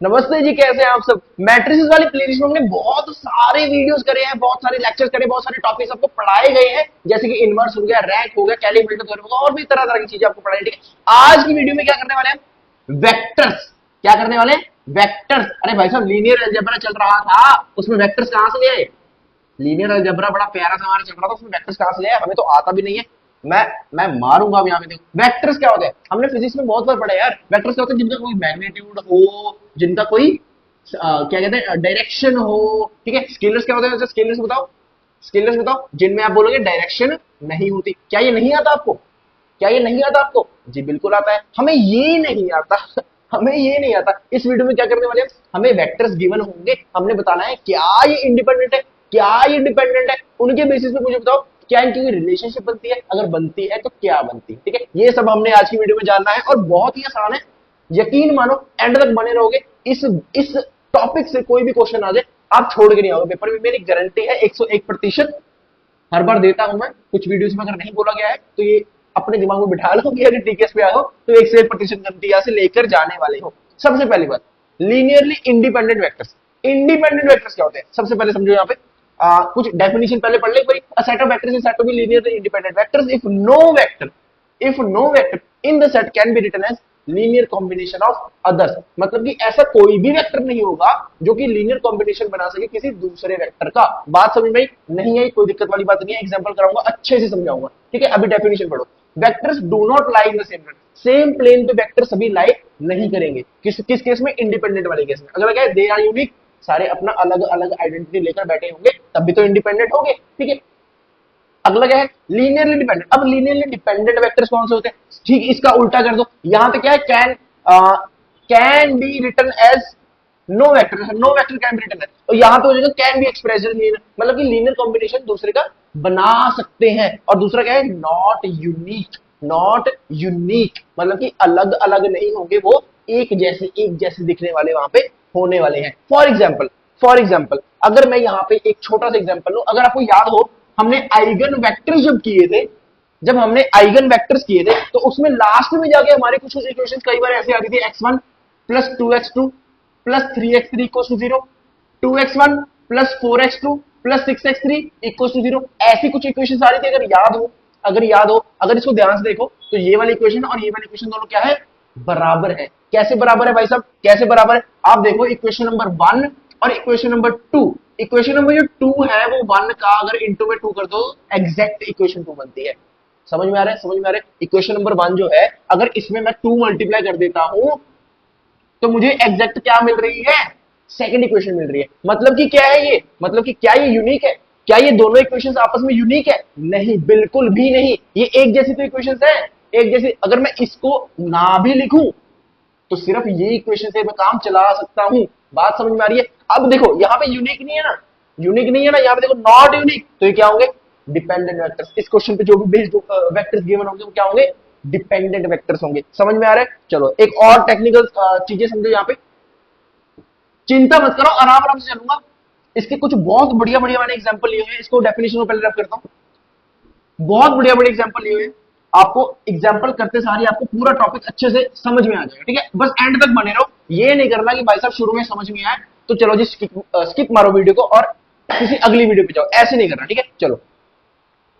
नमस्ते जी, कैसे हैं आप सब। मैट्रिसेस वाली प्लेलिस्ट में हमने बहुत सारे वीडियोस करे हैं, बहुत सारे लेक्चर्स करे, बहुत सारे टॉपिक्स आपको पढ़ाए गए हैं, जैसे कि इनवर्स हो गया, रैंक हो गया, कैलिब्रेटर थ्योरम हो गया, और भी तरह तरह की चीजें आपको पढ़ाई। ठीक है, आज की वीडियो में क्या करने वाले हैं, वेक्टर्स। क्या करने वाले हैं, वेक्टर्स। अरे भाई साहब, लीनियर अलजेब्रा चल रहा था, उसमें वेक्टर्स कहां से ले आए। लीनियर अलजेब्रा बड़ा प्यारा सा हमारा चल रहा था, उसमें वेक्टर्स कहां से ले आए, हमें तो आता भी नहीं है। मैं मारूंगा अब यहाँ पे। देखो वेक्टर्स क्या होते हैं, हमने फिजिक्स में बहुत बार पढ़ा यार। वेक्टर्स क्या होते हैं, जिनका कोई मैग्नीट्यूड हो, जिनका कोई क्या कहते हैं डायरेक्शन हो। ठीक है, स्केलर्स क्या होते हैं, जैसे स्केलर्स बताओ, स्केलर्स बताओ जिनमें आप बोलोगे डायरेक्शन नहीं होती। क्या ये नहीं आता आपको, क्या ये नहीं आता आपको। जी बिल्कुल आता है, हमें ये नहीं आता हमें ये नहीं आता। इस वीडियो में क्या करने वाले हैं, हमें वेक्टर्स गिवन होंगे, हमने बताना है क्या ये इंडिपेंडेंट है, क्या ये डिपेंडेंट है। उनके बेसिस पे मुझे बताओ क्या इनकी कोई रिलेशनशिप बनती है, अगर बनती है तो क्या बनती है। ठीक है, ये सब हमने आज की वीडियो में जानना है और बहुत ही आसान है। यकीन मानो, एंड तक बने रहोगे। इस टॉपिक से कोई भी क्वेश्चन आ जाए, आप छोड़ के नहीं आओगे पेपर में, मेरी गारंटी है 101%। हर बार देता हूं मैं, कुछ वीडियोस में अगर नहीं बोला गया है तो ये अपने दिमाग में बिठा लो कि अगर टीकेएस पे आओ तो 101% गारंटी यहां से लेकर जाने वाले हो। सबसे पहली बात, linearly independent vectors. Independent vectors क्या होते हैं, सबसे पहले समझो। यहाँ पे कुछ डेफिनेशन पहले पढ़ ले भाई। A set of vectors is said to be linearly independent vectors if no vector in the set can be written as linear combination of others. मतलब कि ऐसा कोई भी वेक्टर नहीं होगा जो कि लीनियर कॉम्बिनेशन बना सके किसी दूसरे वेक्टर का। बात समझ में नहीं आई, कोई दिक्कत वाली बात नहीं है, एग्जांपल कराऊंगा, अच्छे से समझाऊंगा। ठीक है, अभी डेफिनेशन पढ़ो। Vectors do not lie in the same plane पे वेक्टर सभी लाई नहीं करेंगे। किस किस केस में, इंडिपेंडेंट वाले केस में। अगर क्या दे आर यूनिक, सारे अपना अलग अलग आइडेंटिटी लेकर बैठे होंगे तब भी तो इंडिपेंडेंट होंगे। ठीक है, अगला क्या है, लीनियरली डिपेंडेंट। अब लीनियरली डिपेंडेंट वेक्टर्स कौन से होते हैं, ठीक इसका उल्टा कर दो। यहां पे क्या है, can be written as no vector, no vector can be written as, तो यहां पे हो जाएगा कैन बी एक्सप्रेस लीनियर, मतलब कि लीनियर कॉम्बिनेशन दूसरे का बना सकते हैं। और दूसरा क्या है, नॉट यूनिक। नॉट यूनिक मतलब कि अलग अलग नहीं होंगे, वो एक जैसे दिखने वाले वहां पे होने वाले हैं। फॉर एग्जाम्पल अगर मैं यहाँ पे एक छोटा सा एग्जाम्पल लूं, अगर आपको याद हो हमने आइगन वेक्टर्स जब किए थे, जब हमने आइगन वेक्टर्स किए थे तो उसमें लास्ट में जाके हमारे कुछ इक्वेशंस कई बार ऐसे आती थी, x1 plus 2x2 plus 3x3 equals to 0, 2x1 plus 4x2 plus 6x3 equals to 0। ऐसी कुछ इक्वेशंस आ रही थी, अगर इसको ध्यान से देखो तो ये वाली इक्वेशन और ये वाली इक्वेशन दोनों क्या है, बराबर है। कैसे बराबर है भाई साहब, कैसे बराबर है, आप देखो इक्वेशन नंबर 1 और इक्वेशन नंबर 2। इक्वेशन नंबर जो 2 है वो 1 का अगर इंटू में 2 कर दो, एग्जैक्ट इक्वेशन 2 बनती है। समझ में आ रहा है, समझ में आ रहा है। इक्वेशन नंबर 1 जो है, अगर इसमें मैं 2 मल्टीप्लाई कर देता हूं तो मुझे एग्जैक्ट क्या मिल रही है, सेकंड इक्वेशन मिल रही है। मतलब कि क्या है ये, मतलब कि क्या ये यूनिक है, क्या ये दोनों इक्वेशंस आपस में यूनिक है, नहीं, बिल्कुल भी नहीं। ये एक जैसी तो इक्वेशंस है, एक जैसी। अगर मैं इसको ना भी लिखूं तो सिर्फ ये इक्वेशन से मैं काम चला सकता हूं। बात समझ में आ रही है। अब देखो यहाँ पे यूनिक नहीं है ना, यूनिक नहीं है ना, यहाँ पे देखो नॉट यूनिक, तो ये क्या होंगे, डिपेंडेंट वेक्टर्स। इस क्वेश्चन पे जो भी बेस्ड वेक्टर्स गिवन होंगे वो क्या होंगे, डिपेंडेंट वेक्टर्स होंगे। समझ में आ रहा है। चलो एक और टेक्निकल चीजें समझो यहाँ पे, चिंता मत करो, आराम आराम से चलूंगा। इसके कुछ बहुत बढ़िया बढ़िया मैंने एग्जांपल लिए हुए हैं, इसको डेफिनेशन को पहले रख करता हूं। बहुत बढ़िया बढ़िया एग्जांपल लिए हुए हैं, आपको एग्जांपल करते सारी आपको पूरा टॉपिक अच्छे से समझ में आ जाएगा। ठीक है, बस एंड तक बने रहो। ये नहीं करना कि भाई साहब शुरू में समझ में आए तो चलो जी स्किप मारो वीडियो को और किसी अगली वीडियो पे जाओ, ऐसे नहीं करना। ठीक है, चलो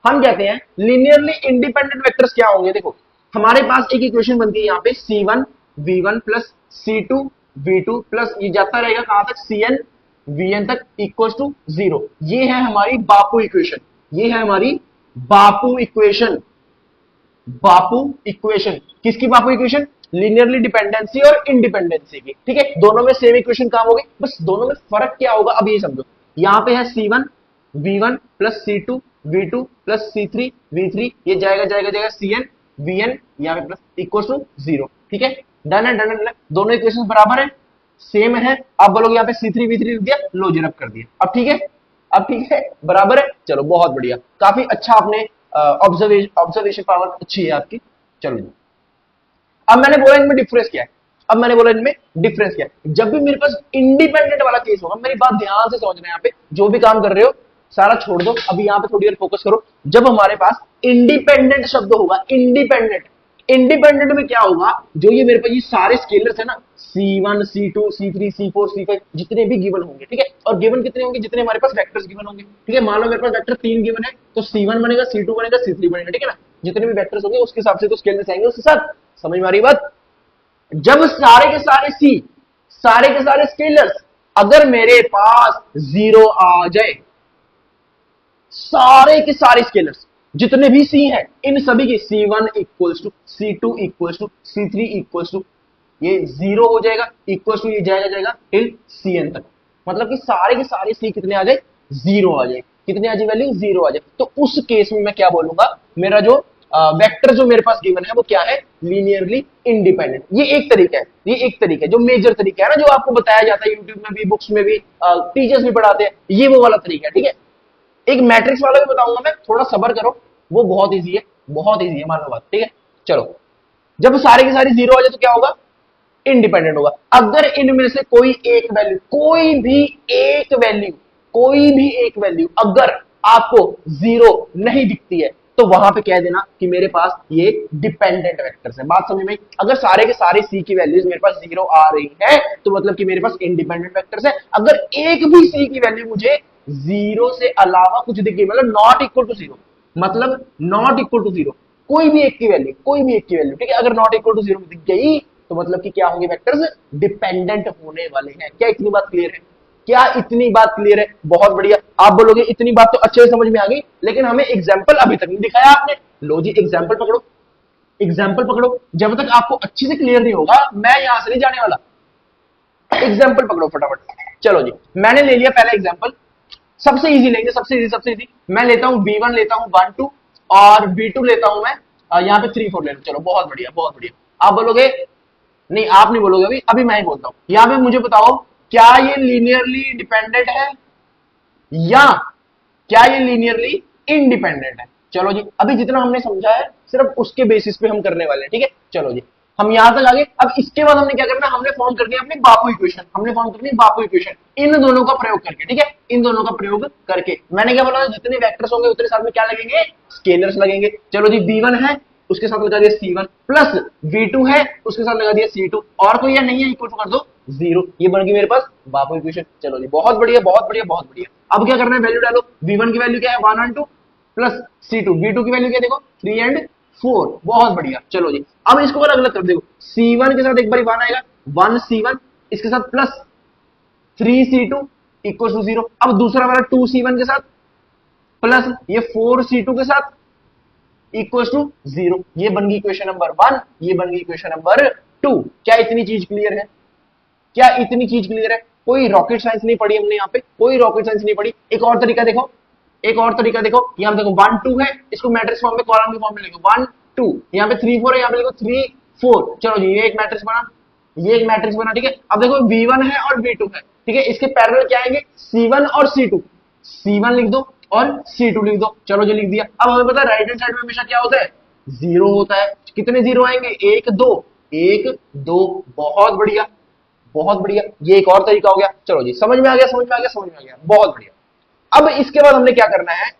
हम कहते हैं लीनियरली इंडिपेंडेंट वेक्टर्स क्या होंगे। देखो हमारे पास एक इक्वेशन बनती है यहाँ पे, c1 v1 plus c2 v2 plus ये जाता रहेगा कहां तक, cn vn तक इक्वल टू 0। ये है हमारी बापू इक्वेशन, ये है हमारी बापू इक्वेशन। बापू इक्वेशन किसकी बापू इक्वेशन, लीनियरली डिपेंडेंसी और इंडिपेंडेंसी की। ठीक है, दोनों में सेम इक्वेशन काम होगी, बस दोनों में फर्क क्या होगा अब ये समझो। यहां पे है c1 v1 plus c2 v2 plus c3 v3, ये जाएगा जाएगा जाएगा cn vn यहां पे प्लस इक्वल टू 0। ठीक है, डन है, डन है, डन है। दोनों इक्वेशन बराबर है, सेम है। आप बोलोगे यहाँ पे c3 v3 लिख दिया, लो जी रब कर दिया। अब ठीक है, अब ठीक है, बराबर है। चलो बहुत बढ़िया, काफी अच्छा आपने ऑब्जर्वेशन पावर अच्छी है आपकी। चलो जी, अब मैंने बोला इनमें डिफरेंस क्या है, अब मैंने बोला इनमें डिफरेंस क्या है। जब भी मेरे पास इंडिपेंडेंट वाला केस होगा, मेरी बात ध्यान से समझना, यहाँ पे जो भी काम कर रहे हो सारा छोड़ दो, अभी यहाँ पे थोड़ी देर फोकस करो। जब हमारे पास इंडिपेंडेंट शब्द होगा, इंडिपेंडेंट, इंडिपेंडेंट में क्या होगा, जो ये मेरे पास ये सारे स्केलर्स है ना, C1 C2 C3 C4 C5 जितने भी गिवन होंगे, ठीक है, और गिवन कितने होंगे, जितने हमारे पास वेक्टर्स गिवन होंगे, ठीक है। मान लो मेरे पास वेक्टर 3 गिवन है, तो C1 बनेगा, C2 बनेगा, C3 बनेगा, ठीक है ना। जितने भी वेक्टर्स होंगे उसके हिसाब से तो स्केलर्स आएंगे उसके साथ। समझ में आ रही बात। जब सारे के सारे सी, सारे के सारे स्केलर्स अगर मेरे पास 0 आ जाए, सारे के सारे स्केलर्स जितने भी सी हैं, इन सभी की C1 equals to C2 equals to C3 equals to, ये 0 हो जाएगा, इक्वल्स टू ये जाएगा टिल Cn तक। मतलब कि सारे के सारे सी कितने आ जाए, 0 आ जाए। कितने आ जाए वैल्यू, 0 आ जाए। तो उस केस में मैं क्या बोलूंगा, मेरा जो वेक्टर जो मेरे पास गिवन है वो क्या है, लीनियरली इंडिपेंडेंट। ये एक तरीका है, ये एक तरीका है जो मेजर तरीका है ना, जो आपको बताया जाता है यूट्यूब में भी, बुक्स में भी, टीचर्स भी पढ़ाते हैं, ये वो वाला तरीका है, ठीक है। एक मैट्रिक्स वाला भी बताऊंगा मैं, थोड़ा सब्र करो, वो बहुत इजी है, बहुत इजी है, मान लो बात, ठीक है। चलो, जब सारे के सारे 0 आ जाए तो क्या होगा, इंडिपेंडेंट होगा। अगर इनमें से कोई एक वैल्यू, कोई भी एक वैल्यू, कोई भी एक वैल्यू अगर आपको 0 नहीं दिखती है, तो वहां पे कह देना कि मेरे पास ये डिपेंडेंट वेक्टर्स है। बात समझ में? अगर सारे के सारे सी की वैल्यूज मेरे पास 0 आ रही है, तो मतलब कि मेरे पास इंडिपेंडेंट वेक्टर्स है। अगर एक भी सी की वैल्यू मुझे 0 से अलावा कुछ दिख गई, मतलब नॉट इक्वल टू 0, मतलब नॉट इक्वल टू 0, कोई भी एक की वैल्यू, कोई भी एक की वैल्यू, ठीक है, अगर नॉट इक्वल टू 0 दिख गई, तो मतलब कि क्या होंगे, वेक्टर्स डिपेंडेंट होने वाले हैं। क्या इतनी बात क्लियर है? क्या इतनी बात क्लियर है? बहुत बढ़िया। आप बोलोगे इतनी बात तो अच्छे से समझ में आ गई, लेकिन हमें एग्जाम्पल अभी तक नहीं दिखाया आपने। लो जी, एग्जाम्पल पकड़ो, एग्जाम्पल पकड़ो। जब तक आपको अच्छे से क्लियर नहीं होगा, मैं यहां से नहीं जाने वाला। एग्जाम्पल पकड़ो फटाफट। चलो जी, मैंने ले लिया पहला एग्जाम्पल, सबसे इजी लेंगे, सबसे इजी, सबसे इजी। मैं लेता हूं V1 लेता हूं 1 2, और V2 लेता हूं मैं यहाँ पे 3 4 ले लो। चलो, बहुत बढ़िया, बहुत बढ़िया। आप बोलोगे, नहीं आप नहीं बोलोगे, अभी अभी मैं ही बोलता हूं। यहां पे मुझे बताओ, क्या ये लीनियरली डिपेंडेंट है या क्या ये लीनियरली इंडिपेंडेंट है? चलो जी, अभी जितना हमने समझा है सिर्फ उसके बेसिस पे हम करने वाले हैं, ठीक है। चलो जी, हम यहां तक आगे। अब इसके बाद हमने क्या करना, हमने फॉर्म करनी है अपनी बापू इक्वेशन, हमने फॉर्म करनी है बापू इक्वेशन इन दोनों का प्रयोग करके, ठीक है, इन दोनों का प्रयोग करके। मैंने क्या बोला, जितने वेक्टर्स होंगे उतने साथ में क्या लगेंगे, स्केलर्स लगेंगे। चलो जी, V1 है, उसके साथ लगा दिया C1, प्लस V2 है, उसके साथ लगा दिया C2, और कोई या नहीं है, इक्वल टू कर दो 0। ये बन गई मेरे पास बापू इक्वेशन। चलो जी, बहुत बढ़िया, बहुत बढ़िया, बहुत बढ़िया। अब क्या करना है, वैल्यू डालो। V1 की वैल्यू क्या है, 1 और 2, प्लस C2, V2 की वैल्यू क्या देखो, 3 एंड 4। बहुत बढ़िया। चलो जी, अब इसको अलग अलग कर देखो। C1 के साथ एक बार 1 आएगा, 1C1, इसके साथ प्लस 3C2 इक्वल टू 0। अब दूसरा वाला 2C1 के साथ प्लस ये 4C2 के साथ इक्वल टू 0। ये बन गई इक्वेशन नंबर 1, ये बन गई इक्वेशन नंबर 2। क्या इतनी चीज क्लियर है? क्या इतनी चीज क्लियर है? कोई रॉकेट साइंस नहीं पढ़ी हमने यहाँ पे, कोई रॉकेट साइंस नहीं पढ़ी। एक और तरीका देखो, एक और तरीका देखो। यहाँ पे देखो 1 2 है, इसको मैट्रिक्स फॉर्म में, कॉलम के फॉर्म में लिखो 1 2। यहाँ पे 3 4 है, यहाँ पे लिखो 3 4। चलो जी, ये एक मैट्रिक्स बना, ये एक मैट्रिक्स बना, ठीक है। अब देखो V1 है और V2 है, ठीक है, इसके पैरेलल क्या आएंगे, C1 और C2। C1 लिख दो और C2 लिख दो। चलो जी, लिख दिया। अब हमें पता है राइट हैंड साइड में हमेशा क्या होता है, 0 होता है। कितने 0 आएंगे, 1 2, 1 2। बहुत बढ़िया, बहुत बढ़िया। ये एक और तरीका हो गया। चलो जी, समझ में आ गया, समझ में आ गया, समझ में आ गया, बहुत बढ़िया। अब इसके बाद हमने क्या करना है,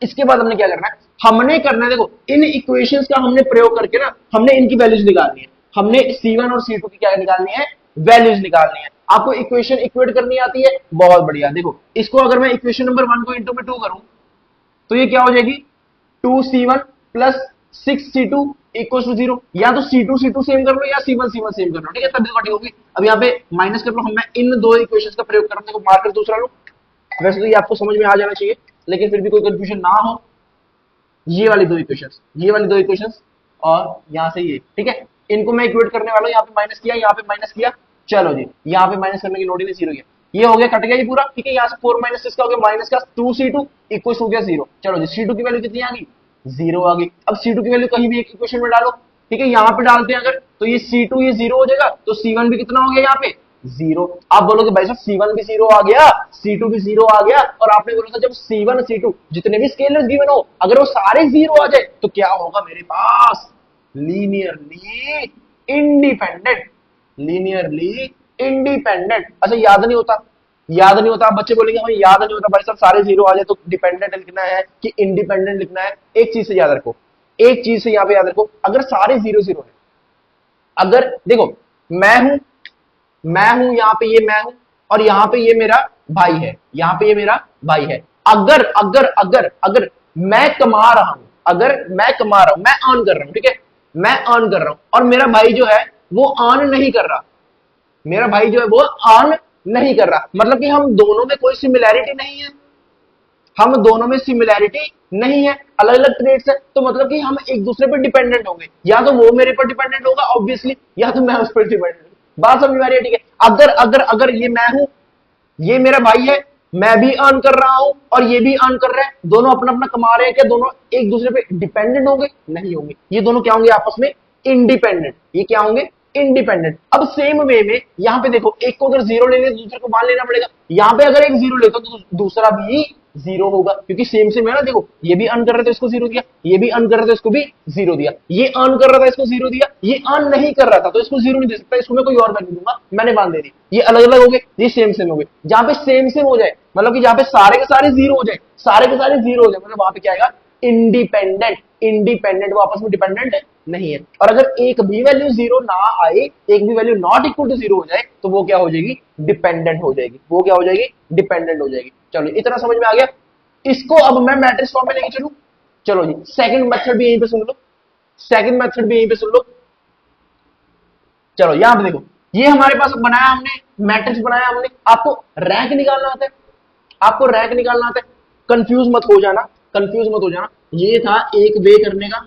इसके बाद हमने क्या करना है, हमने करना है, देखो इन इक्वेशंस का हमने प्रयोग करके ना, हमने इनकी वैल्यूज निकालनी है। हमने C1 और C2 की क्या निकालनी है, वैल्यूज निकालनी है। आपको इक्वेशन इक्वेट करनी आती है, बहुत बढ़िया। देखो, इसको अगर मैं इक्वेशन नंबर 1 को इंटू में 2 करूं, तो ये क्या हो जाएगी, 2C1 plus 6C2 equal to 0। या तो C2 सेम कर लो या C1 सेम कर लो, ठीक है, तब कटी होगी। अब यहाँ पे माइनस कर लो। मैं इन दो इक्वेशंस का प्रयोग कर रहा हूं, देखो मार्कर दूसरा लो। वैसे तो ये आपको समझ में आ जाना चाहिए, लेकिन फिर भी कोई कंफ्यूजन ना हो। ये वाली दो इक्वेशंस, ये वाली दो इक्वेशंस, और यहां से ये, ठीक है, इनको मैं इक्वेट करने वाला हूं। यहाँ पे माइनस किया, यहाँ पे माइनस किया। चलो जी, यहाँ पे माइनस करने की लोड ही नहीं, 0 गया। ये हो गया, कट गया ये पूरा, ठीक है। यहाँ से 4 माइनस 6 का हो गया, माइनस का 2C2 इक्वल हो गया 0। चलो जी, C2 की वैल्यू कितनी आ गई, 0 आ गई। अब C2 की वैल्यू कहीं भी एक इक्वेशन में डालो, ठीक है, यहाँ पे डालते हैं अगर, तो ये C2 ये 0 हो जाएगा, तो C1 भी कितना हो गया यहाँ पे, 0। आप बोलोगे भाई साहब C1 भी 0 आ गया, C2 भी 0 आ गया, और आपने बोला था जब C1 C2 जितने भी स्केलर्स गिवन हो, अगर वो सारे 0 आ जाए, तो क्या होगा मेरे पास, लीनियरली इंडिपेंडेंट, लीनियरली इंडिपेंडेंट। अच्छा, याद नहीं होता, याद नहीं होता। आप बच्चे बोलेंगे हमें याद नहीं होता भाई साहब, सारे 0 आ जाए तो डिपेंडेंट लिखना है कि इंडिपेंडेंट लिखना है। एक चीज से याद रखो, एक चीज से यहां पे याद रखो, अगर सारे 0 0 है, अगर देखो मैं हूं यहां पे, ये मैं हूं, और यहां पे ये मेरा भाई है, यहां पे ये मेरा भाई है। अगर अगर अगर अगर मैं कमा रहा हूं, अगर मैं कमा रहा हूं, मैं अर्न कर रहा हूं, ठीक है, मैं अर्न कर रहा हूं, और मेरा भाई जो है वो अर्न नहीं कर रहा, मेरा भाई जो है वो अर्न नहीं कर रहा, मतलब कि हम दोनों में कोई सिमिलैरिटी नहीं है, हम दोनों में सिमिलैरिटी नहीं है, अलग अलग ट्रेड्स है, तो मतलब कि हम एक दूसरे पर डिपेंडेंट होंगे, या तो वो मेरे पर डिपेंडेंट होगा ऑब्वियसली, या तो मैं उस पर डिपेंडेंट हूं। बात समझ में आ रही है? ठीक है, अगर अगर अगर ये मैं हूं, ये मेरा भाई है, मैं भी अर्न कर रहा हूं और ये भी अर्न कर रहे हैं, दोनों अपना अपना कमा रहे हैं, क्या दोनों एक दूसरे पे डिपेंडेंट होंगे? नहीं होंगे, ये दोनों क्या होंगे आपस में? इंडिपेंडेंट। ये क्या होंगे? इंडिपेंडेंट। अब सेम वे में यहां पे देखो, एक को अगर 0 लेने तो दूसरे को 1 लेना पड़ेगा, यहां पे अगर एक 0 लेता तो दूसरा भी 0 होगा, क्योंकि सेम सेम है ना। देखो ये भी अर्न कर रहा था, इसको 0 दिया, ये भी अर्न कर रहा था, इसको भी 0 दिया, ये अर्न कर रहा था, इसको 0 दिया, ये अर्न नहीं कर रहा था तो इसको 0 नहीं दे सकता, इसको मैं कोई और वैल्यू दूंगा, मैंने मान दे दी। ये अलग अलग हो गए, ये सेम सेम हो गए। जहां पे सेम सेम हो जाए, मतलब कि जहां पे सारे के सारे 0 हो जाए, सारे के सारे 0 हो जाए, मतलब वहां पे क्या आएगा? इंडिपेंडेंट। इंडिपेंडेंट, वो आपस में डिपेंडेंट नहीं है। और अगर एक भी वैल्यू 0 ना आए, एक भी वैल्यू नॉट इक्वल टू 0 हो जाए, तो वो क्या हो जाएगी? डिपेंडेंट हो जाएगी। वो क्या हो जाएगी? डिपेंडेंट हो जाएगी। चलो इतना समझ में आ गया। इसको अब मैं मैट्रिक्स फॉर्म में लेके चलूं। चलो जी, सेकंड मेथड भी यहीं पे सुन लो, सेकंड मेथड भी यहीं पे सुन लो। चलो यहां पे देखो, ये हमारे पास बनाया हमने, मैट्रिक्स बनाया हमने। आपको रैंक निकालना आता है, आपको रैंक निकालना आता है। कंफ्यूज मत हो जाना, कंफ्यूज मत हो जाना। ये था एक वे करने का,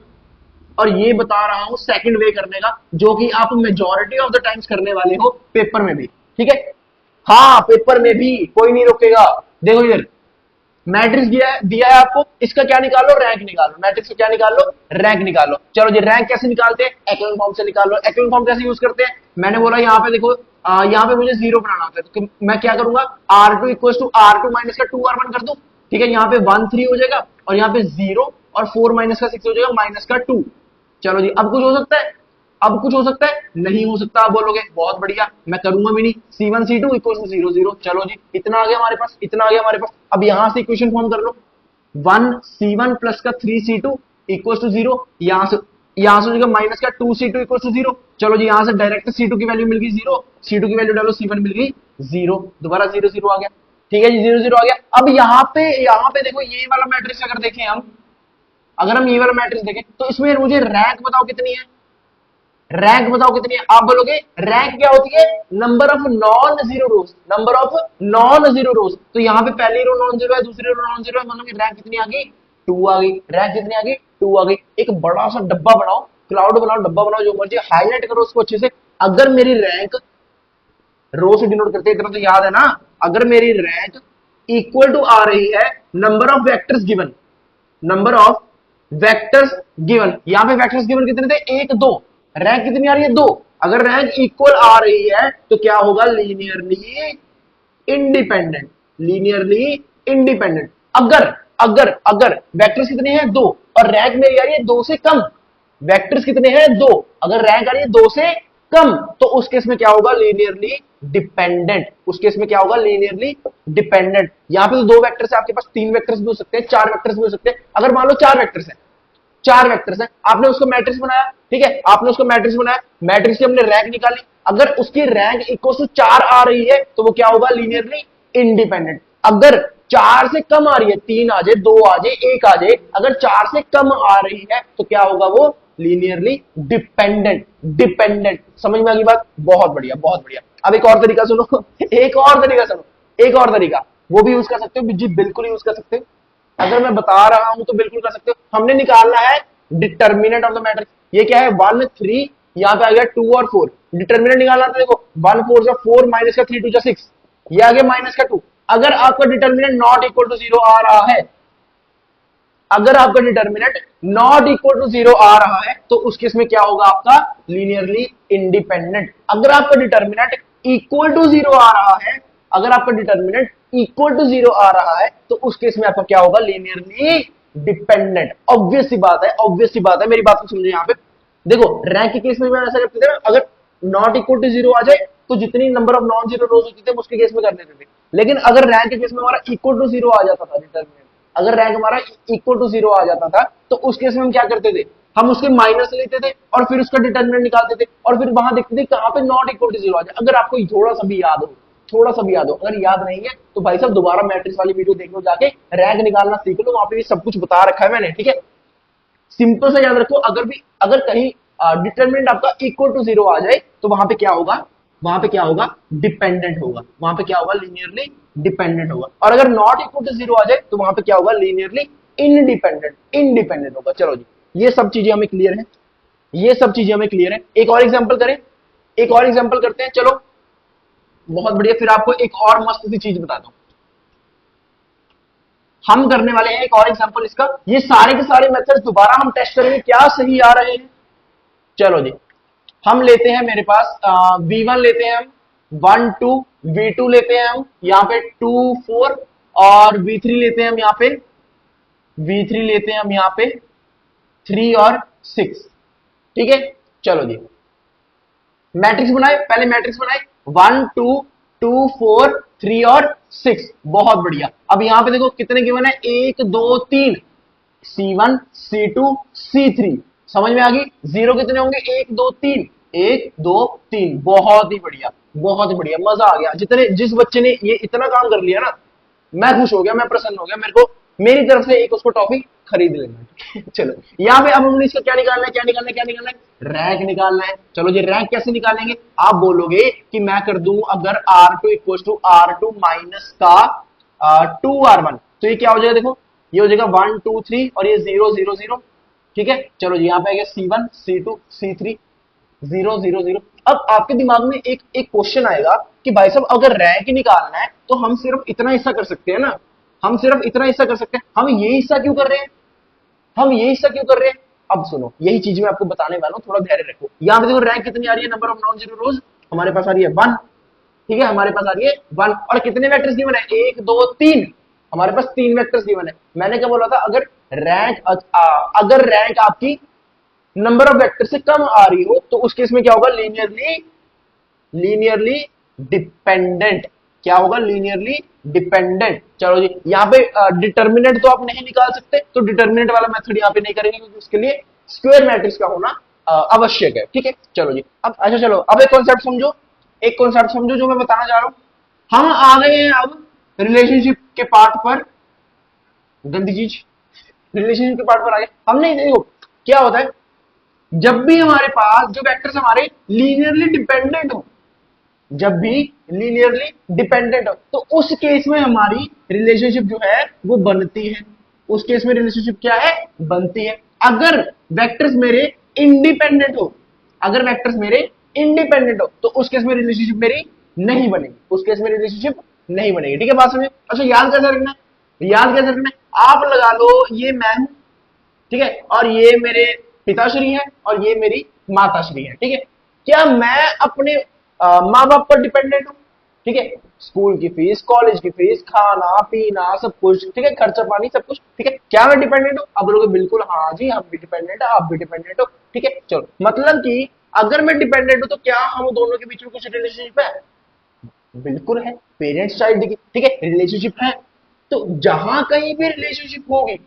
और ये बता रहा हूं सेकंड वे करने का, जो कि आप मेजॉरिटी ऑफ द टाइम्स करने वाले हो पेपर में भी। ठीक है, हाँ पेपर में भी कोई नहीं रोकेगा। देखो इधर मैट्रिक्स दिया है आपको, इसका क्या निकालो? रैंक निकालो। मैट्रिक्स का क्या निकाल लो? रैंक निकालो। चलो जी, रैंक कैसे निकालते हैं? एक्लन फॉर्म से निकाल लो। एक्लन फॉर्म कैसे यूज करते हैं? मैंने बोला यहाँ पे देखो, यहाँ पे मुझे 0 बनाना होता है, तो मैं क्या करूंगा? R2 equal to R2 minus का 2R1 कर दूं। ठीक है, यहाँ पे 1 3 हो जाएगा, और यहाँ पे 0 और 4 माइनस का 6 हो जाएगा, माइनस का 2। चलो जी, अब कुछ हो सकता है? अब कुछ हो सकता है? नहीं हो सकता। आप बोलोगे बहुत बढ़िया, मैं करूंगा भी नहीं। C1 C2 equal to 0 0। चलो जी, इतना आ गया हमारे पास, इतना आ गया हमारे पास। अब यहां से इक्वेशन फॉर्म कर लो, 1C1 प्लस का 3C2 इक्वल टू 0। यहां से हो जाएगा माइनस का 2C2 इक्वल टू 0। चलो जी, यहां से डायरेक्ट C2 की वैल्यू मिल गई 0, C2 की वैल्यू डालो, C1 मिल गई 0, दोबारा 0 0 आ गया। ठीक है जी, 0 0 आ गया। अब यहाँ पे देखो, ये वाला मैट्रिक्स अगर देखें हम, अगर हम ये वाला मैट्रिक्स देखें, तो इसमें मुझे रैंक बताओ कितनी है? रैंक बताओ कितनी है? आप बोलोगे रैंक क्या होती है? Number of non zero rose, number of non zero रोज। तो यहाँ पे पहली रो नॉन जीरो है, दूसरी रो नॉन जीरो है, मतलब कि रैंक कितनी आ गई? 2 आ गई। रैंक कितनी आ गई? 2 आ गई। एक बड़ा सा डब्बा बनाओ, क्लाउड बनाओ, डब्बा बनाओ, जो मर्जी, हाईलाइट करो उसको अच्छे से। अगर मेरी रैंक रो से डिनोट करते हैं, इतना तो याद है ना, अगर मेरी रैंक इक्वल टू आ रही है number of vectors given, number of vectors given, यहां पे वेक्टर्स गिवन कितने थे? 1 2। रैंक कितनी आ रही है? 2। अगर रैंक इक्वल आ रही है तो क्या होगा? Linearly independent, linearly independent. अगर अगर अगर वेक्टर्स कितने हैं? 2, और रैंक मेरी आ रही है 2 से कम। वेक्टर्स कितने हैं? 2, अगर रैंक आ रही है 2 से कम, तो उस केस में क्या होगा? Linearly dependent. उस केस में क्या होगा? Linearly dependent. यहां पे तो 2 वेक्टर्स है, आपके पास 3 वेक्टर्स भी हो सकते हैं, 4 वेक्टर्स भी हो सकते हैं। अगर मान लो 4 वेक्टर्स है, 4 वेक्टर्स है, आपने उसको मैट्रिक्स बनाया, ठीक है, आपने उसको मैट्रिक्स बनाया, मैट्रिक्स की हमने रैंक निकाली। अगर उसकी रैंक इक्वल टू 4 आ रही है तो वो क्या होगा? Linearly independent. अगर 4 से कम आ रही है, 3 आ जाए, 2 आ जाए, 1 आ जाए, अगर 4 से कम आ रही है तो क्या होगा? वो लीनियरली डिपेंडेंट। डिपेंडेंट, समझ में आ गई बात? बहुत बढ़िया, बहुत बढ़िया। अब एक और तरीका सुनो, एक और तरीका सुनो, एक और तरीका, वो भी यूज कर सकते हो जी, बिल्कुल यूज कर सकते हो। अगर मैं बता रहा हूं तो बिल्कुल कर सकते हो। हमने निकालना है डिटर्मिनेंट ऑफ द मैट्रिक्स। ये क्या है? 1 3, यहां पे आ गया 2 और 4। डिटर्मिनेंट निकालना था, देखो 1 4 जा 4, माइनस का 3 2 जा 6, ये आ गया माइनस का 2। अगर आपका डिटर्मिनेंट नॉट इक्वल टू 0 आ रहा है, अगर आपका डिटर्मिनेंट नॉट इक्वल टू 0 आ रहा है, तो उस केस में क्या होगा? आपका लीनियरली इंडिपेंडेंट। अगर आपका डिटर्मिनेंट इक्वल टू 0 आ रहा है, अगर आपका डिटर्मिनेंट इक्वल टू 0 आ रहा है, तो उस केस में आपका क्या होगा? Linearly dependent. ऑब्वियस सी बात है, ऑब्वियस सी बात है, मेरी बात को समझो। यहां पे देखो, रैंक के केस में ऐसा करते थे, अगर नॉट इक्वल टू 0 आ जाए तो जितनी नंबर ऑफ नॉन जीरो रोज होती थे उसके केस में कर देते थे। लेकिन अगर रैंक के केस में हमारा इक्वल टू 0 आ जाता था, डिटर्मिनेंट, अगर रैंक हमारा इक्वल टू 0 आ जाता था, तो उस केस में हम क्या करते थे? हम उसके माइनस लेते थे और फिर उसका डिटरमिनेंट निकालते थे और फिर वहां देखते थे कहां पे नॉट इक्वल टू जीरो आ जाए। अगर आपको थोड़ा सा भी याद हो, थोड़ा सा भी याद हो, अगर याद नहीं है तो भाई साहब दोबारा मैट्रिक्स वाली वीडियो देख लो, जाके रैंक निकालना सीख लो, वहां पे सब कुछ बता रखा है मैंने, ठीक है। सिंपल से याद रखो, अगर कहीं डिटरमिनेंट आपका इक्वल टू जीरो आ जाए तो वहां पे क्या होगा, वहां पे क्या होगा, डिपेंडेंट होगा, वहां पे क्या होगा, लीनियरली डिपेंडेंट होगा। और अगर नॉट इक्वल टू जीरो आ जाए तो वहां पे क्या होगा, लीनियरली इंडिपेंडेंट होगा। चलो जी, ये सब चीजें हमें क्लियर है, ये सब चीजें हमें क्लियर है। एक और एग्जांपल करें, एक और एग्जांपल करते हैं, चलो बहुत बढ़िया। फिर आपको एक और मस्त सी चीज बताता हूं, हम करने वाले हैं एक और एग्जांपल इसका। ये सारे के सारे मेथड्स दोबारा हम टेस्ट करेंगे क्या सही आ रहे हैं। चलो जी, हम लेते हैं, मेरे पास V1 लेते हैं हम 1 2, V2 लेते हैं हम यहाँ पे 2 4 और V3 लेते हैं हम यहाँ पे, V3 लेते हैं हम यहाँ पे 3 और 6, ठीक है। चलो जी, मैट्रिक्स बनाए, पहले मैट्रिक्स बनाए 1 2 2 4 3 और 6, बहुत बढ़िया। अब यहां पे देखो कितने गिवन है, 1 2 3, C1 C2 C3, समझ में आ गई। जीरो कितने होंगे, 1 2 3, 1 2 3, बहुत ही बढ़िया, बहुत ही बढ़िया, मजा आ गया। जिस बच्चे ने ये इतना काम कर लिया ना, मैं खुश हो गया, मैं प्रसन्न हो गया, मेरे को मेरी तरफ से एक उसको टॉफी खरीद लेना। चलो यहाँ पे अब हमने इसका क्या निकालना है, क्या निकालना है, क्या निकालना है, रैंक निकालना है। चलो जी, रैंक कैसे निकालेंगे, आप बोलोगे कि मैं कर दूं अगर R2 equal to R2 minus का 2R1, तो ये क्या हो जाएगा, देखो ये हो जाएगा 1 2 3 और ये 0 0 0, ठीक है। चलो जी, यहाँ पे आ गया C1 C2 C3 0 0 0। अब आपके दिमाग में एक क्वेश्चन आएगा कि भाई साहब अगर रैंक निकालना है तो हम सिर्फ इतना हिस्सा कर सकते हैं ना, हम सिर्फ इतना हिस्सा कर सकते हैं, हम ये हिस्सा क्यों कर रहे हैं, हम ये हिस्सा क्यों कर रहे हैं। अब सुनो, यही चीज मैं आपको बताने वाला हूं, थोड़ा धैर्य रखो। यहां पे देखो रैंक कितनी आ रही है, नंबर ऑफ नॉन जीरो रोज हमारे पास आ रही है 1, ठीक है, हमारे पास आ रही है 1। और कितने वेक्टर्स गिवन है, 1 2 3, हमारे पास 3 वेक्टर्स गिवन है। मैंने क्या बोला था, अगर रैंक आपकी नंबर ऑफ वेक्टर से कम आ रही हो तो उस केस में क्या होगा, लीनियरली डिपेंडेंट, क्या होगा, लीनियरली डिपेंडेंट। चलो जी, यहाँ पे डिटर्मिनेंट तो आप नहीं निकाल सकते, तो डिटर्मिनेंट वाला मेथड यहाँ पे नहीं करेंगे क्योंकि उसके लिए स्क्वायर मैट्रिक्स का होना आवश्यक है, ठीक है। चलो जी, अब अच्छा चलो, अब एक कॉन्सेप्ट समझो, एक कॉन्सेप्ट समझो जो मैं बताना चाह रहा हूं। हम आ गए हैं अब रिलेशनशिप के पार्ट पर, गंदी चीज, रिलेशनशिप के पार्ट पर आ गए हमने। देखो क्या होता है, जब भी हमारे पास जो वेक्टर्स हमारे लीनियरली डिपेंडेंट हो, जब भी लीनियरली डिपेंडेंट हो, तो उस केस में हमारी रिलेशनशिप जो है वो बनती है। उस केस में रिलेशनशिप क्या है, बनती है। अगर वेक्टर्स मेरे इंडिपेंडेंट हो, अगर वेक्टर्स मेरे इंडिपेंडेंट हो तो उस केस में रिलेशनशिप मेरी नहीं बनेगी, उस केस में रिलेशनशिप नहीं बनेगी, ठीक है, बात समझे। अच्छा याद कैसे रखना है, याद कैसे रखना है, आप लगा लो ये मैं हूं, ठीक है, और ये मेरे पिताश्री है और ये मेरी माताश्री है, ठीक है। क्या मैं अपने माँ बाप पर डिपेंडेंट हूं, ठीक है, स्कूल की फीस, कॉलेज की फीस, खाना पीना सब कुछ, ठीक है, खर्चा पानी सब कुछ, ठीक है, क्या मैं डिपेंडेंट हूं। अब बोलोगे बिल्कुल हाँ जी, हम भी डिपेंडेंट है, आप भी डिपेंडेंट हो, ठीक है। चलो, मतलब कि अगर मैं डिपेंडेंट हूं तो क्या हम दोनों के बीच में कुछ रिलेशनशिप है, बिल्कुल है, पेरेंट्स चाइल्ड की, ठीक है, रिलेशनशिप है। तो जहां कहीं भी रिलेशनशिप होगी,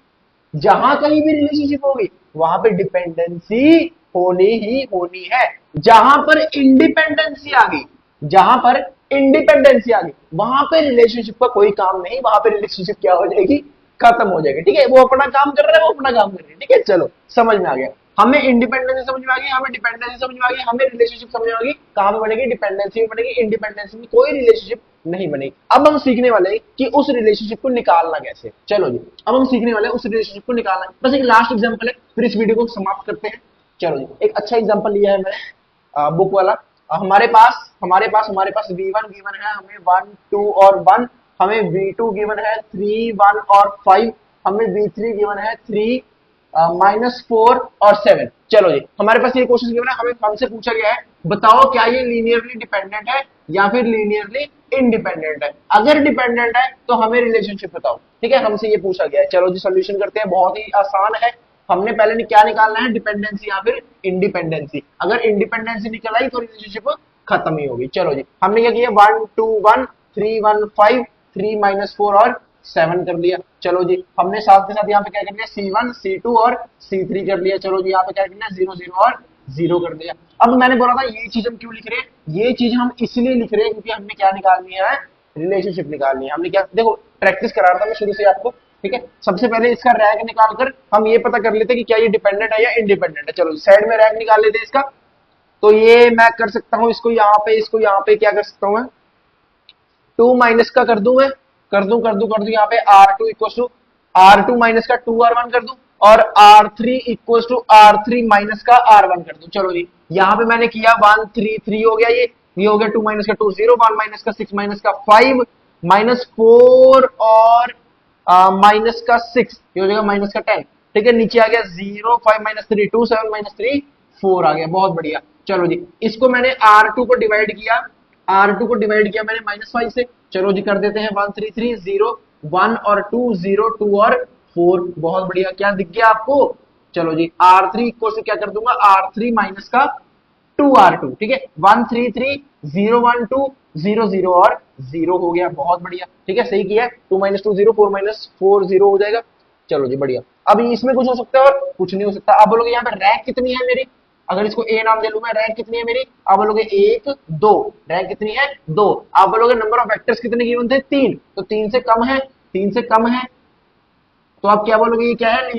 जहां कहीं भी रिलेशनशिप होगी वहां पे डिपेंडेंसी होनी ही होनी है। जहां पर इंडिपेंडेंसी आ गई, जहां पर इंडिपेंडेंसी आ गई, वहां पे रिलेशनशिप का कोई काम नहीं, वहां पे रिलेशनशिप क्या हो जाएगी, खत्म हो जाएगी, ठीक है। वो अपना काम कर रहा है, वो अपना काम कर रही है, ठीक है। चलो समझ में आ गया, हमें इंडिपेंडेंसी समझ में आ गई, हमें डिपेंडेंसी समझ में आ गई, हमें रिलेशनशिप समझ में आ गई। कहां में बनेगी, डिपेंडेंसी में बनेगी, इंडिपेंडेंसी में कोई रिलेशनशिप नहीं बनेगी। अब हम सीखने वाले हैं कि उस रिलेशनशिप को निकालना कैसे। चलो जी, अब हम सीखने वाले हैं उस रिलेशनशिप को निकालना। बस एक लास्ट एग्जांपल है, फिर इस वीडियो को समाप्त करते हैं। चलो जी, एक अच्छा एग्जांपल लिया है मैंने बुक वाला। हमारे पास V1 गिवन है, हमें 1 2 और 1, हमें V2 गिवन है 3 1 और 5, हमें V3 गिवन है 3 -4 और 7। चलो जी, हमारे पास ये क्वेश्चन गिवन है, हमें हमसे पूछा गया है बताओ क्या ये लीनियरली डिपेंडेंट है या फिर लीनियरली इंडिपेंडेंट है। अगर डिपेंडेंट है तो हमें रिलेशनशिप बताओ, ठीक है, हमसे ये पूछा गया है। चलो जी, सोल्यूशन करते हैं, बहुत ही आसान है। हमने पहले क्या निकालना है, डिपेंडेंसी या फिर इंडिपेंडेंसी। अगर इंडिपेंडेंसी निकल आई तो रिलेशनशिप खत्म ही होगी। चलो जी, हमने क्या किया, 1 2 1 3 1 5 3 -4 और 7 कर लिया। चलो जी, हमने साथ के साथ यहाँ पे क्या कर लिया, C1 C2 और C3 कर लिया। चलो जी, यहाँ पे क्या कर लिया, 0 0 और 0 कर दिया। अब मैंने बोला था ये चीज हम क्यों लिख रहे हैं, ये चीज हम इसलिए लिख रहे हैं क्योंकि हमने क्या निकालनी है, रिलेशनशिप निकालनी है। हमने क्या, देखो प्रैक्टिस करा रहा था मैं शुरू से आपको, ठीक है। सबसे पहले इसका रैंक निकालकर हम ये पता कर लेते हैं कि क्या ये डिपेंडेंट है या इंडिपेंडेंट है। चलो साइड में रैंक निकाल लेते हैं इसका। तो ये मैं कर सकता हूं, इसको यहाँ पे, इसको यहाँ पे क्या कर सकता हूं मैं, 2 माइनस का कर दूं मैं, कर दूं यहाँ पे R2 equal to R2 minus का 2R1 कर दूं, और R3 equal to R3 minus का R1 कर दूं। चलो जी, यहाँ पे मैंने किया 1 3 3 हो गया, ये हो गया 2 माइनस का 2 0, 1 माइनस का 6 माइनस का 5 माइनस 4 और माइनस का 6, ये हो जाएगा माइनस का 10। ठीक है, नीचे आ गया 0 5 माइनस 3 2 7 माइनस 3 4 आ गया, बहुत बढ़िया। चलो जी, इसको मैंने R2 को डिवाइड किया, R2 को डिवाइड किया मैंने -5 से। चलो जी, कर देते हैं 1 3 3 0 1 और 2 0 2 और 4, बहुत बढ़िया। क्या दिख गया आपको? चलो जी, R3 इक्वल से क्या कर दूंगा, R3 माइनस का 2R2, ठीक है, 1 3 3 0 1 2 0 0 और 0 हो गया, बहुत बढ़िया। ठीक है, सही किया, 2 माइनस 2 0 4 माइनस 4 0 हो जाएगा। चलो जी, बढ़िया। अब इसमें कुछ हो सकता है और कुछ नहीं हो सकता। अब बोलोगे यहाँ पे रैंक कितनी है मेरी, अगर इसको ए नाम दे लूं मैं, रैंक कितनी है मेरी? आप बोलोगे 1 2, रैंक कितनी है? 2। आप बोलोगे नंबर ऑफ वेक्टर्स कितने गिवन थे? 3, तो 3 से कम है, 3 से कम है, तो आप क्या बोलोगे, ये क्या है?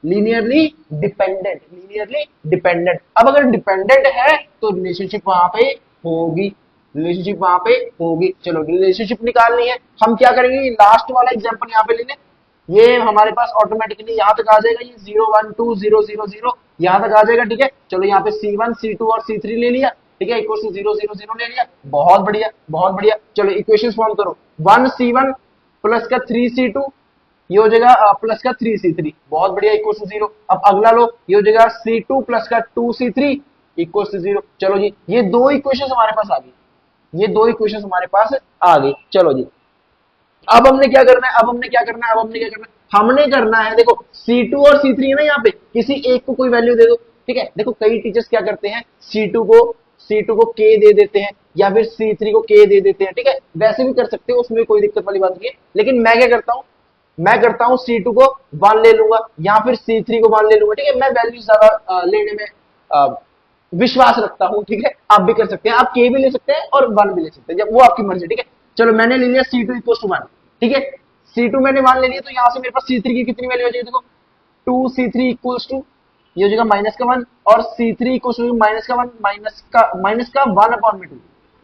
Linearly dependent, linearly dependent. अब अगर डिपेंडेंट है तो रिलेशनशिप वहां पे होगी, रिलेशनशिप वहां पे होगी। चलो, रिलेशनशिप निकालनी है, हम क्या करेंगे, लास्ट वाला एग्जांपल यहाँ पे ले लें, ये हमारे पास ऑटोमेटिकली यहाँ तक आ जाएगा, ये 0 1 2 0 0 0 यहाँ तक आ जाएगा। ठीक है, चलो यहाँ पे C1 C2 और C3 ले लिया, ठीक है, इक्वल टू 0 0 0 ले लिया, बहुत बढ़िया, बहुत बढ़िया। चलो इक्वेशन फॉर्म करो, 1C1 प्लस का 3C2, ये हो जाएगा प्लस का 3C3, बहुत बढ़िया, इक्वल टू 0। अब अगला लो, ये हो जाएगा C2 प्लस का 2C3 इक्वल टू 0। चलो जी, ये दो इक्वेशन हमारे पास आ गई, ये दो इक्वेशन हमारे पास आ गई। चलो जी, अब हमने क्या करना है, अब हमने क्या करना है, अब हमने क्या करना है, हमने करना है, देखो C2 और C3 है ना, यहाँ पे किसी एक को कोई वैल्यू दे दो। ठीक है, देखो कई टीचर्स क्या करते हैं, C2 को K दे देते हैं, या फिर C3 को K दे देते हैं। ठीक है, वैसे भी कर सकते हो, उसमें कोई दिक्कत वाली बात नहीं है, लेकिन मैं क्या करता हूँ, मैं करता हूँ C2 को 1 ले लूंगा, या फिर C3 को 1 ले लूंगा। ठीक है, मैं वैल्यू ज्यादा लेने में विश्वास रखता हूँ। ठीक है, आप भी कर सकते हैं, आप K भी ले सकते हैं और 1 भी ले सकते हैं, जब वो आपकी मर्जी। ठीक है, चलो मैंने ले लिया C2 इक्वल टू 1, ठीक है, C2 मैंने 1 ले लिया, तो यहां से मेरे पास C3 की कितनी वैल्यू हो जाएगी, देखो 2C3 इक्वल्स टू, ये हो जाएगा माइनस का 1, और C3 इक्वल्स टू माइनस का 1, माइनस का 1 अपॉन में 2।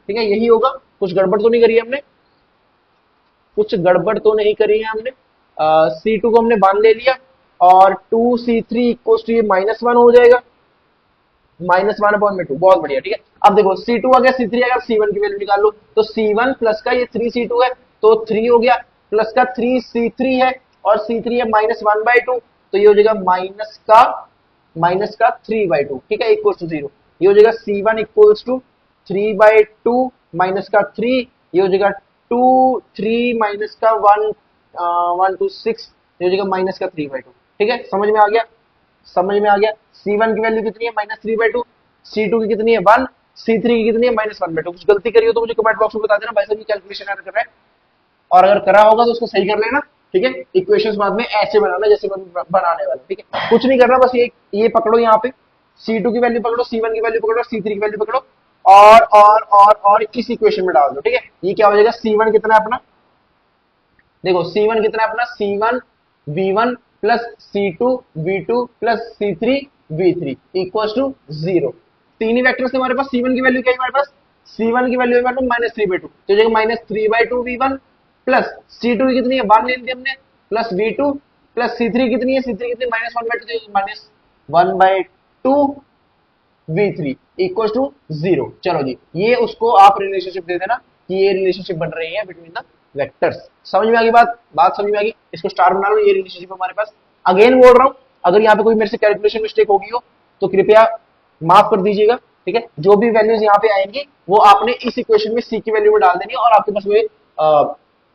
ठीक है, यही होगा, कुछ गड़बड़ तो नहीं करी हमने, कुछ गड़बड़ तो नहीं करी है हमने। C2 को हमने 1 ले लिया, और 2C3 इक्वल्स टू ये -1 हो जाएगा, -1 अपॉन में 2, बहुत बढ़िया। ठीक है, अब देखो C2 आ गया, C3 आ गया, C1 की वैल्यू निकाल लो, तो C1 प्लस का ये 3C2 है, तो 3 हो गया, प्लस का 3C3 है, और C3 है -1/2, तो ये हो जाएगा माइनस का 3/2। ठीक है, इक्वल्स टू 0, ये हो जाएगा C1 इक्वल्स टू 3/2 माइनस का 3, ये हो जाएगा 2 3 माइनस का 1 1 2 6, ये हो जाएगा माइनस का 3/2। ठीक है, समझ में आ गया, समझ में आ गया। C1 की वैल्यू कितनी है, -3/2, C2 की कितनी है 1, C3 की कितनी है -1/2। कुछ गलती करी हो तो मुझे कमेंट बॉक्स में बता देना, भाई साहब ये कैलकुलेशन एरर कर रहा है, और अगर करा होगा तो उसको सही कर लेना। ठीक है, इक्वेशंस बाद में ऐसे बनाना जैसे बनाने वाला। ठीक है, कुछ नहीं करना, बस ये पकड़ो, यहाँ पे C2 की वैल्यू पकड़ो, C1 की वैल्यू पकड़ो, C3 की वैल्यू पकड़ो, और इस इक्वेशन में डाल दो। ठीक है, ये क्या हो जाएगा, C1 कितना है अपना, देखो C1 कितना है अपना, C1 V1 plus C2 V2 plus C3 V3 equals to 0। तीन ही वेक्टर्स थे हमारे पास, C1 की वैल्यू क्या है हमारे पास, C1 की वैल्यू है हमारे पास -3/2, तो जाएगा -3/2 V1 प्लस C2 की कितनी है 1 ले ली हमने, प्लस V2 प्लस C3 कितनी है, C3 कितनी -1/2, -1/2 V3 इक्वल्स टू 0। चलो जी, ये उसको आप रिलेशनशिप दे देना कि ये रिलेशनशिप बन रही है बिटवीन द वेक्टर्स। समझ में आ गई बात समझ में आ गई, इसको स्टार बना लो, ये रिलेशनशिप हमारे पास। अगेन बोल रहा हूं, अगर यहाँ पे कोई मेरे से कैलकुलेशन मिस्टेक होगी हो तो कृपया माफ कर दीजिएगा। ठीक है, जो भी वैल्यूज यहाँ पे आएंगी वो आपने इस इक्वेशन में C की वैल्यू में डाल देनी है, और आपके पास वो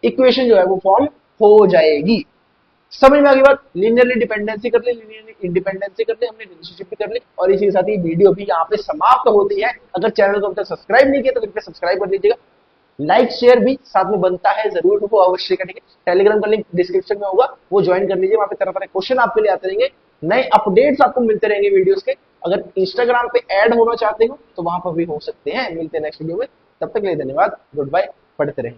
इक्वेशन जो है वो फॉर्म हो जाएगी। समझ में आ गई बात, लीनियरली डिपेंडेंसी कर ले, लीनियरली इंडिपेंडेंसी कर ले, हमने रिलेशनशिप भी कर ली, और इसी के साथ ही वीडियो भी यहाँ पे समाप्त होती है। अगर चैनल को अब तक सब्सक्राइब नहीं किया तो कृपया सब्सक्राइब कर लीजिएगा। लाइक शेयर भी साथ में बनता है, जरूर वो अवश्य करेंगे। टेलीग्राम का लिंक डिस्क्रिप्शन में होगा, वो ज्वाइन कर लीजिए। वहां पे तरह तरह क्वेश्चन आपके लिए आते रहेंगे, नए अपडेट्स आपको मिलते रहेंगे वीडियोस के। अगर इंस्टाग्राम पे ऐड होना चाहते हो तो वहां पर भी हो सकते हैं। मिलते हैं नेक्स्ट वीडियो में, तब तक के लिए धन्यवाद, गुड बाय, पढ़ते रहें।